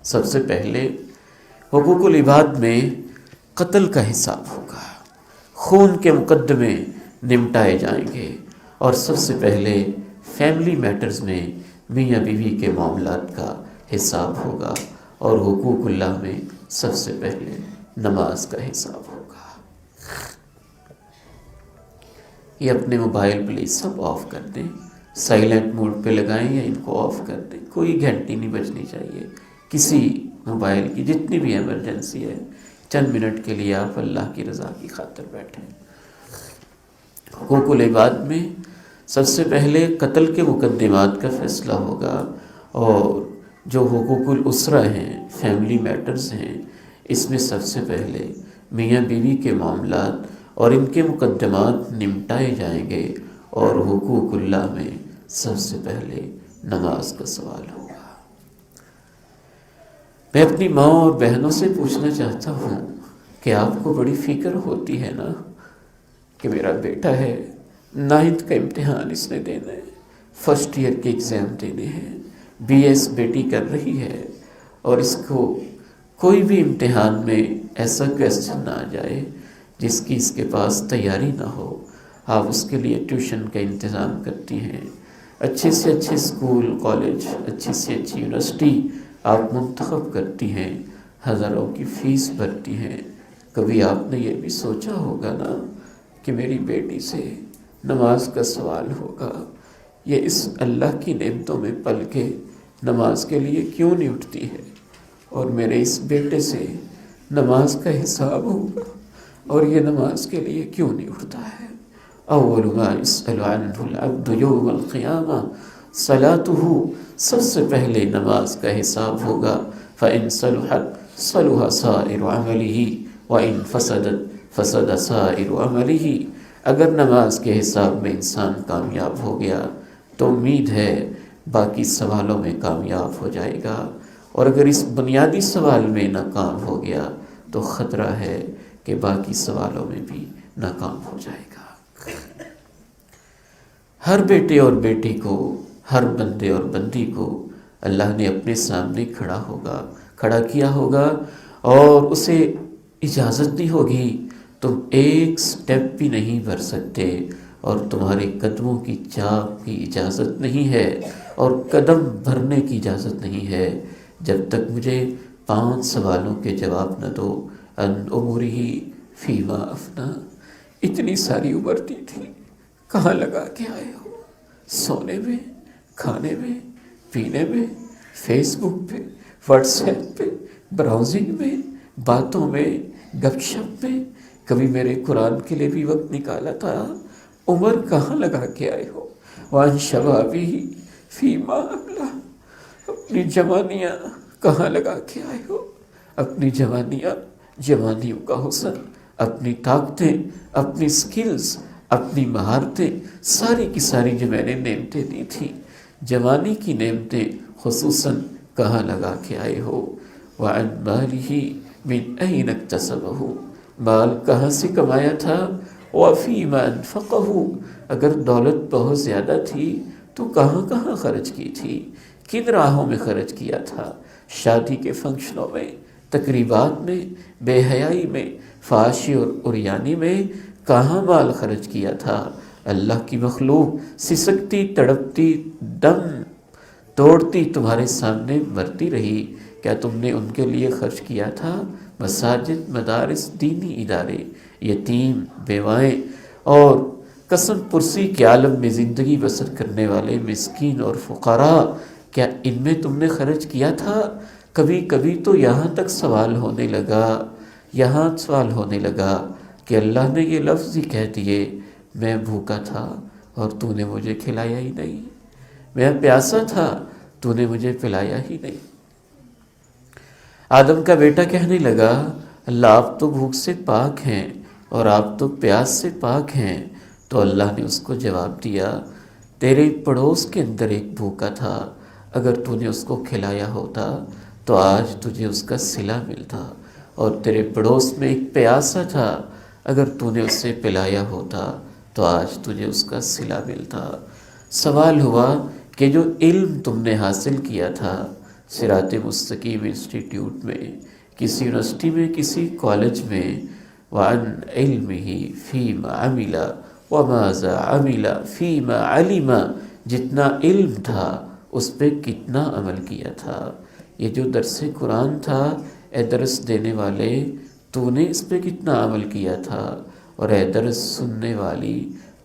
سب سے پہلے حقوق العباد میں قتل کا حساب ہوگا، خون کے مقدمے نمٹائے جائیں گے، اور سب سے پہلے فیملی میٹرز میں میاں بیوی کے معاملات کا حساب ہوگا، اور حقوق اللہ میں سب سے پہلے نماز کا حساب ہوگا۔ یہ اپنے موبائل پلیز سب آف کر دیں، سائلنٹ موڈ پہ لگائیں یا ان کو آف کر دیں، کوئی گھنٹی نہیں بجنی چاہیے کسی موبائل کی، جتنی بھی ایمرجنسی ہے چند منٹ کے لیے آپ اللہ کی رضا کی خاطر بیٹھیں۔ حقوق العباد میں سب سے پہلے قتل کے مقدمات کا فیصلہ ہوگا، اور جو حقوق الاسرہ ہیں، فیملی میٹرز ہیں، اس میں سب سے پہلے میاں بیوی کے معاملات اور ان کے مقدمات نمٹائے جائیں گے، اور حقوق اللہ میں سب سے پہلے نماز کا سوال ہوگا۔ میں اپنی ماں اور بہنوں سے پوچھنا چاہتا ہوں کہ آپ کو بڑی فکر ہوتی ہے نا کہ میرا بیٹا ہے، 9th کا امتحان اس نے دینا ہے، فرسٹ ایئر کے ایگزام دینے ہیں، BS بیٹی کر رہی ہے، اور اس کو کوئی بھی امتحان میں ایسا کویسچن نہ آ جائے جس کی اس کے پاس تیاری نہ ہو۔ آپ اس کے لیے ٹیوشن کا انتظام کرتی ہیں، اچھے سے اچھے اسکول کالج، اچھی سے اچھی یونیورسٹی آپ منتخب کرتی ہیں، ہزاروں کی فیس بھرتی ہیں۔ کبھی آپ نے یہ بھی سوچا ہوگا نا کہ میری بیٹی سے نماز کا سوال ہوگا، یہ اس اللہ کی نعمتوں میں پل کے نماز کے لیے کیوں نہیں اٹھتی ہے، اور میرے اس بیٹے سے نماز کا حساب ہوگا اور یہ نماز کے لیے کیوں نہیں اٹھتا ہے۔ اول ما يسأل عنه العبد یوم القیامہ صلاتہ، سب سے پہلے نماز کا حساب ہوگا۔ فإن صلحت صلح سائر عملہ وإن فسدت فسد سائر عملہ، اگر نماز کے حساب میں انسان کامیاب ہو گیا تو امید ہے باقی سوالوں میں کامیاب ہو جائے گا، اور اگر اس بنیادی سوال میں ناکام ہو گیا تو خطرہ ہے کہ باقی سوالوں میں بھی ناکام ہو جائے گا۔ ہر بیٹے اور بیٹی کو، ہر بندے اور بندی کو اللہ نے اپنے سامنے کھڑا کیا ہوگا، اور اسے اجازت دی ہوگی تم ایک سٹیپ بھی نہیں بھر سکتے، اور تمہارے قدموں کی چاپ کی اجازت نہیں ہے، اور قدم بھرنے کی اجازت نہیں ہے جب تک مجھے 5 سوالوں کے جواب نہ دو۔ ان عمرہ فیما افنا، اتنی ساری عمر دی تھی، کہاں لگا کے آئے ہو؟ سونے میں، کھانے میں، پینے میں، فیس بک پہ، واٹس ایپ پہ، براؤزنگ میں، باتوں میں، گپ شپ میں، کبھی میرے قرآن کے لیے بھی وقت نکالا تھا؟ عمر کہاں لگا کے آئے ہو؟ وان شبابی فیما ابلا، اپنی جوانیاں کہاں لگا کے آئے ہو؟ اپنی جوانیوں کا حسن، اپنی طاقتیں، اپنی سکلز، اپنی مہارتیں، ساری کی ساری جو میں نے نعمتیں دی تھی، جوانی کی نعمتیں خصوصاً کہاں لگا کے آئے ہو؟ وعن مالہ من این اکتسبہ، مال کہاں سے کمایا تھا؟ وفیما انفقہ، اگر دولت بہت زیادہ تھی تو کہاں کہاں خرچ کی تھی، کن راہوں میں خرچ کیا تھا؟ شادی کے فنکشنوں میں، تقریبات میں، بے حیائی میں، فحاشی اور عریانی میں کہاں مال خرچ کیا تھا؟ اللہ کی مخلوق سسکتی، تڑپتی، دم توڑتی تمہارے سامنے مرتی رہی، کیا تم نے ان کے لیے خرچ کیا تھا؟ مساجد، مدارس، دینی ادارے، یتیم، بیوائیں اور قسم پرسی کے عالم میں زندگی بسر کرنے والے مسکین اور فقراء، کیا ان میں تم نے خرچ کیا تھا؟ کبھی کبھی تو یہاں تک سوال ہونے لگا کہ اللہ نے یہ لفظ ہی کہہ دیے، میں بھوکا تھا اور تو نے مجھے کھلایا ہی نہیں، میں پیاسا تھا تو نے مجھے پلایا ہی نہیں۔ آدم کا بیٹا کہنے لگا، اللہ آپ تو بھوک سے پاک ہیں اور آپ تو پیاس سے پاک ہیں، تو اللہ نے اس کو جواب دیا، تیرے پڑوس کے اندر ایک بھوکا تھا، اگر تو نے اس کو کھلایا ہوتا تو آج تجھے اس کا صلہ ملتا، اور تیرے پڑوس میں ایک پیاسا تھا، اگر تو نے اسے پلایا ہوتا تو آج تجھے اس کا صلہ ملتا۔ سوال ہوا کہ جو علم تم نے حاصل کیا تھا، صراط مستقیم انسٹیٹیوٹ میں، کسی یونیورسٹی میں، کسی کالج میں، وعن علمہ فیما عمل وماذا عمل فیما علم، جتنا علم تھا اس پہ کتنا عمل کیا تھا۔ یہ جو درس قرآن تھا، اے درس دینے والے تو نے اس پہ کتنا عمل کیا تھا، اور اے درس سننے والی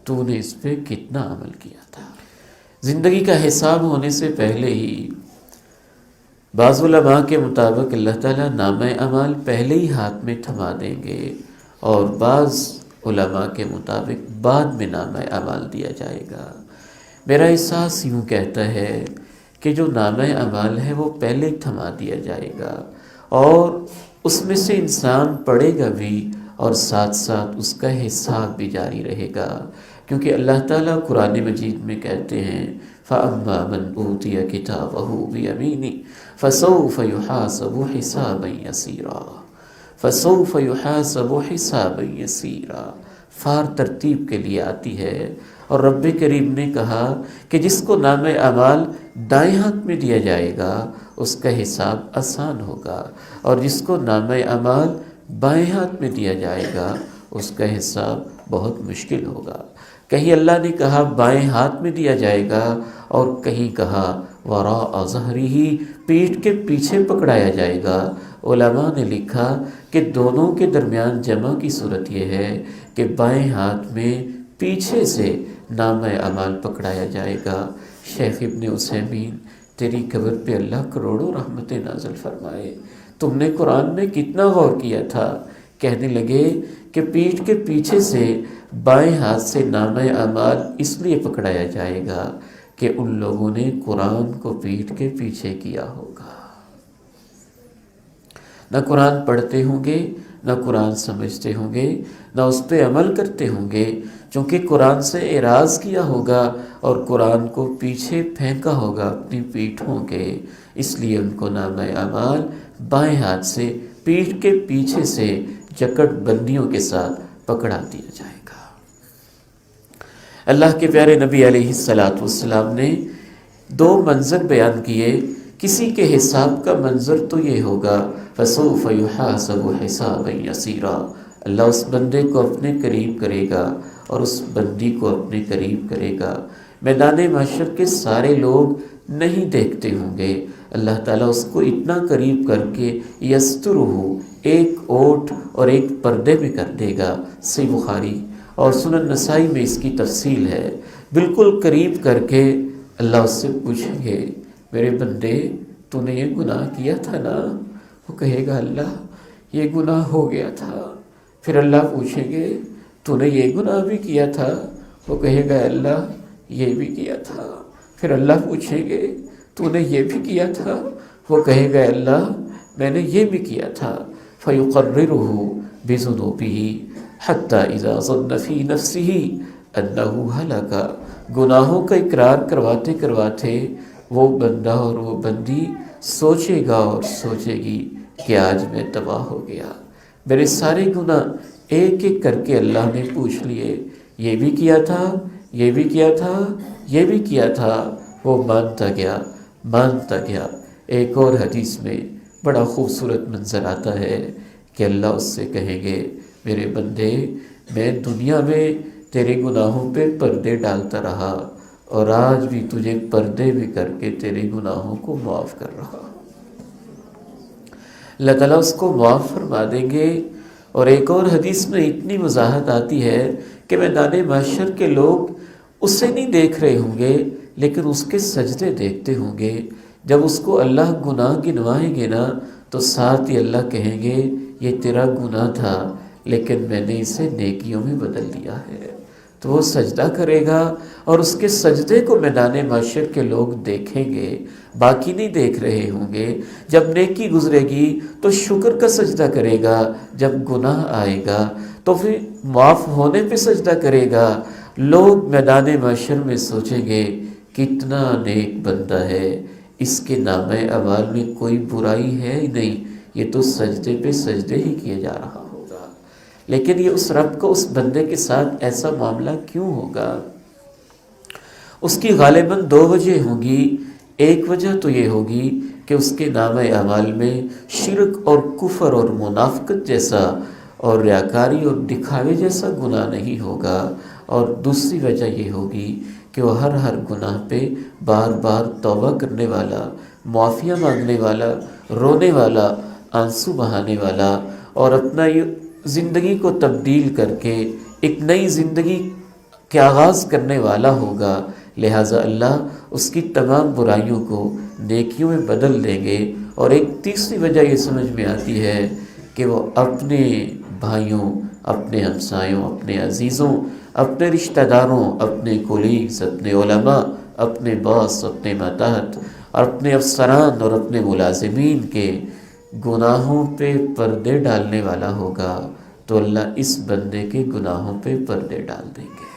تو نے اس پہ کتنا عمل کیا تھا۔ زندگی کا حساب ہونے سے پہلے ہی بعض علماء کے مطابق اللہ تعالیٰ نامہ اعمال پہلے ہی ہاتھ میں تھما دیں گے، اور بعض علماء کے مطابق بعد میں نامہ اعمال دیا جائے گا۔ میرا احساس یوں کہتا ہے کہ جو نامہ اعمال ہے وہ پہلے تھما دیا جائے گا، اور اس میں سے انسان پڑھے گا بھی، اور ساتھ ساتھ اس کا حساب بھی جاری رہے گا، کیونکہ اللہ تعالیٰ قرآن مجید میں کہتے ہیں فَأَمَّا مَنْ أُوتِيَ كِتَابَهُ بِيَمِينِهِ فَسَوْفَ يُحَاسَبُ حِسَابًا يَسِيرًا، فَسَوْفَ يُحَاسَبُ حِسَابًا يَسِيرًا فار ترتیب کے لیے آتی ہے، اور رب کریم نے کہا کہ جس کو نامہ اعمال دائیں ہاتھ میں دیا جائے گا اس کا حساب آسان ہوگا، اور جس کو نامہ اعمال بائیں ہاتھ میں دیا جائے گا اس کا حساب بہت مشکل ہوگا۔ کہیں اللہ نے کہا بائیں ہاتھ میں دیا جائے گا، اور کہیں کہا وراء ظہرہ، پیٹھ کے پیچھے پکڑایا جائے گا۔ علماء نے لکھا کہ دونوں کے درمیان جمع کی صورت یہ ہے کہ بائیں ہاتھ میں پیچھے سے نامہ اعمال پکڑایا جائے گا۔ شیخ ابن عثیمین، تیری قبر پہ اللہ کروڑوں رحمتیں نازل فرمائے، تم نے قرآن میں کتنا غور کیا تھا؟ کہنے لگے کہ پیٹھ کے پیچھے سے بائیں ہاتھ سے نامہ اعمال اس لیے پکڑایا جائے گا کہ ان لوگوں نے قرآن کو پیٹھ کے پیچھے کیا ہوگا، نہ قرآن پڑھتے ہوں گے، نہ قرآن سمجھتے ہوں گے، نہ اس پہ عمل کرتے ہوں گے، چونکہ قرآن سے اعراض کیا ہوگا اور قرآن کو پیچھے پھینکا ہوگا اپنی پیٹھوں کے، اس لیے ان کو نامہ اعمال بائیں ہاتھ سے پیٹھ کے پیچھے سے جکڑ بندیوں کے ساتھ پکڑا دیا جائے گا۔ اللہ کے پیارے نبی علیہ السلام نے دو منظر بیان کیے۔ کسی کے حساب کا منظر تو یہ ہوگا فَسَوْفَ يُحَاسَبُ حِسَابًا يَسِيرًا، اللہ اس بندے کو اپنے قریب کرے گا اور اس بندی کو اپنے قریب کرے گا۔ میدان محشر کے سارے لوگ نہیں دیکھتے ہوں گے، اللہ تعالیٰ اس کو اتنا قریب کر کے یسترہ، ایک اوٹ اور ایک پردے میں کر دے گا۔ صحیح بخاری اور سنن نسائی میں اس کی تفصیل ہے۔ بالکل قریب کر کے اللہ اس سے پوچھیں گے میرے بندے تو نے یہ گناہ کیا تھا نا؟ وہ کہے گا اللہ یہ گناہ ہو گیا تھا۔ پھر اللہ پوچھیں گے تو نے یہ گناہ بھی کیا تھا؟ وہ کہے گا اللہ یہ بھی کیا تھا۔ پھر اللہ پوچھیں گے تو نے یہ بھی کیا تھا؟ وہ کہے گا اللہ میں نے یہ بھی کیا تھا۔ فَيُقَرِّرُهُ بِذُنُوبِهِ حَتَّى إِذَا ظَنَّ فِي نَفْسِهِ أَنَّهُ هَلَكَ، گناہوں کا اقرار کرواتے کرواتے وہ بندہ اور وہ بندی سوچے گا اور سوچے گی کہ آج میں تباہ ہو گیا، میرے سارے گناہ ایک ایک کر کے اللہ نے پوچھ لیے، یہ بھی کیا تھا، یہ بھی کیا تھا، یہ بھی کیا تھا۔ وہ مانتا گیا۔ ایک اور حدیث میں بڑا خوبصورت منظر آتا ہے کہ اللہ اس سے کہیں گے میرے بندے میں دنیا میں تیرے گناہوں پہ پردے ڈالتا رہا، اور آج بھی تجھے پردے بھی کر کے تیرے گناہوں کو معاف کر رہا ہوں۔ اللہ تعالیٰ اس کو معاف فرما دیں گے۔ اور ایک اور حدیث میں اتنی وضاحت آتی ہے کہ میدان محشر کے لوگ اسے نہیں دیکھ رہے ہوں گے لیکن اس کے سجدے دیکھتے ہوں گے۔ جب اس کو اللہ گناہ گنوائیں گے نا تو ساتھ ہی اللہ کہیں گے یہ تیرا گناہ تھا لیکن میں نے اسے نیکیوں میں بدل دیا ہے۔ تو وہ سجدہ کرے گا اور اس کے سجدے کو میدان محشر کے لوگ دیکھیں گے، باقی نہیں دیکھ رہے ہوں گے۔ جب نیکی گزرے گی تو شکر کا سجدہ کرے گا، جب گناہ آئے گا تو پھر معاف ہونے پہ سجدہ کرے گا۔ لوگ میدان محشر میں سوچیں گے کتنا نیک بندہ ہے، اس کے نامہ اعمال میں کوئی برائی ہے ہی نہیں، یہ تو سجدے پہ سجدے ہی کیے جا رہا ہوگا۔ لیکن یہ اس رب کو اس بندے کے ساتھ ایسا معاملہ کیوں ہوگا؟ اس کی غالباً دو وجہ ہوں گی۔ ایک وجہ تو یہ ہوگی کہ اس کے نام اعمال میں شرک اور کفر اور منافقت جیسا اور ریاکاری اور دکھاوے جیسا گناہ نہیں ہوگا، اور دوسری وجہ یہ ہوگی کہ وہ ہر گناہ پہ بار بار توبہ کرنے والا، معافیاں مانگنے والا، رونے والا، آنسو بہانے والا، اور اپنا یہ زندگی کو تبدیل کر کے ایک نئی زندگی کے آغاز کرنے والا ہوگا۔ لہٰذا اللہ اس کی تمام برائیوں کو نیکیوں میں بدل دیں گے۔ اور ایک تیسری وجہ یہ سمجھ میں آتی ہے کہ وہ اپنے بھائیوں، اپنے ہمسایوں، اپنے عزیزوں، اپنے رشتہ داروں، اپنے کولیگز، اپنے علماء، اپنے باس، اپنے ماتحت، اپنے افسران اور اپنے ملازمین کے گناہوں پہ پردے ڈالنے والا ہوگا، تو اللہ اس بندے کے گناہوں پہ پردے ڈال دیں گے۔